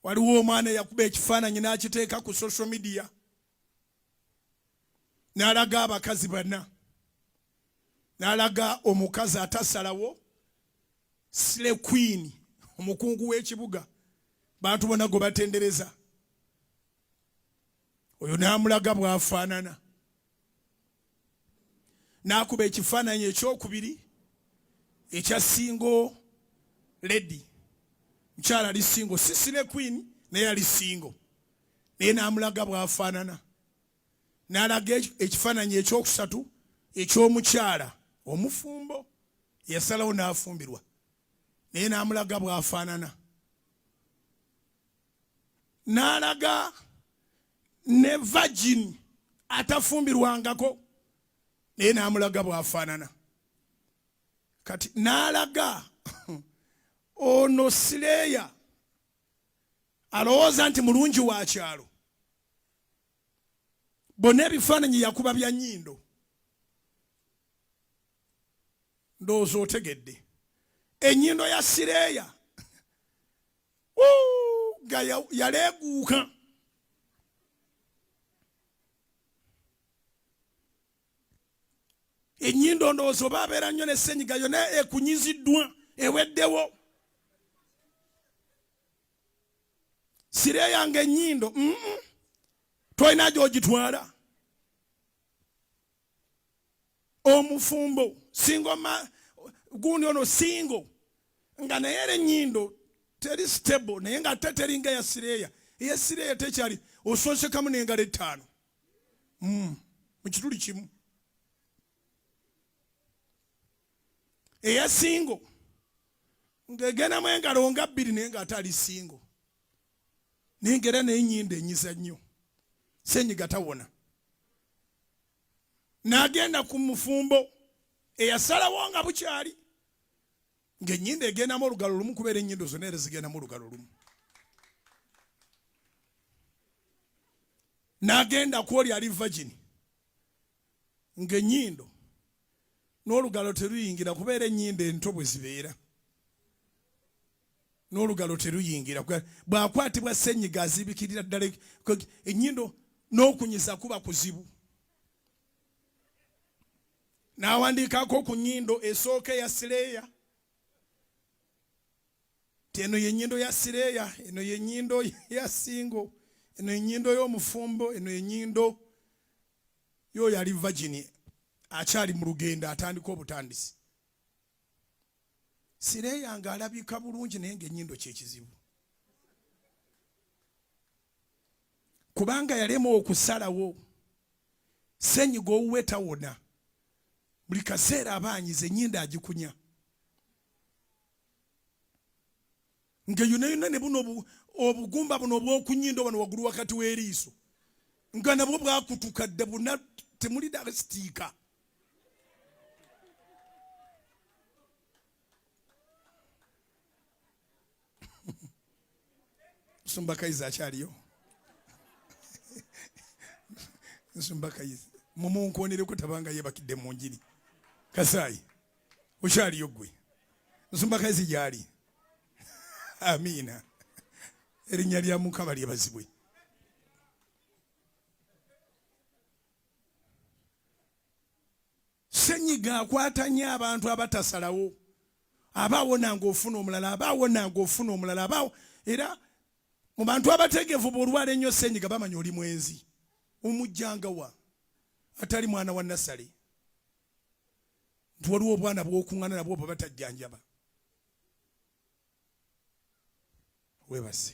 waliwo omwana yakuba ekifaananyi n'akiteeka ku social media n'alaga abakazi bana, n'alaga omukazi atasalawo Slay Queen, omukungu w'ekibuga, bantu bonna gwe batendereza. Oyo n'amulaga bw'afaanana, n'akuba ekifaananyi ekyokubiri ekya single lady, mukyala ali single, si Slay Queen naye ali single, naye n'amulaga bw'afaanana. N'alaga ekifaananyi ekyokusatu eky'omukyala omufumbo, yasalawo n'afumbirwa, naye n'amulaga bw'afaanana. N'alaga ne virgin atafumbirwangako, naye n'amulaga bw'afaanana. Kati n'alaga ono Sireya alowooza nti mulungi wa kyalo, bonna ebifaananyi yakuba bya nnyindo. Ndowooza otegedde ennyindo ya Sireya nga yaleeguuka. Ennyindo ndowooza oba abeera nnyo n'essenyiga yonna ekunyiziddwa eweddewo. Sireya nga ennyindo tolina gy'ogitwala. Omufumbo singo gundi ono singo nga naye era ennyindo teri stable, naye nga ate teringa ya Sireya. Eya Sireya tekyali osoosekamu n'engalo 5 mu kituli kimu. Eya singo ng'egendamu engalo nga 2 naye nga ate ali singo, nengera n'ennyindo enyiza nnyo, senyiga tawona. N'agenda ku mufumbo eyasalawo nga bukyali, ng'ennyindo egendamu olugalo lumu kubeera ennyindo zonna era zigendamu olugalo lumu. N'agenda ku oli ali virgin, ng'ennyindo n'olugalo teruyingira kubeera ennyindo ento bwe zibeera. N'olugalo teruyingira bw'akwatibwa ssenyiga azibikirira ddala ennyindo n'okunyiza kuba kuzibu. N'awandiikako ku nnyindo esooka ya Sireya, ti eno ye nnyindo ya Sireya, eno ye nnyindo ya singo, eno ye nnyindo y'omufumbo, eno ye nnyindo y'oyo ali virgin akyali mu lugendo atandika obutandisi. Sireya nga alabika bulungi naye ng'ennyindo kyekizibu, kubanga yalema okusalawo. Ssenyiga owuwe tawona, buli kaseera abaanyiza ennyindo agikunya. Nga yonna ne buno obugumba buno obw'okunnyindo bano waggulu wakati w'eriiso nga nabwo bwakutukadde buna temuli dasitiika. Nsumba Kayizi akyaliyo? Nsumba Kayizi mumunkonereko tabanga yebakidde mu njiri. Kasaayi okyaliyo gwe? Nsumba Kayizi gyali? Amiina. Erinnya lya Mukama lyebazibwe. Ssenyiga akwata nnyo abantu abatasalawo, abawona ng'ofuna omulala, abawona ng'ofuna omulala, abawo. Era mu bantu abategeevu bw'olwala ennyo ssenyiga bamanya oli mwenzi, omujjangawa atali mwana wa Nasale, nti waliwo obwana bw'okuŋŋaana nabwo bwe batajjanjaba. Weebase.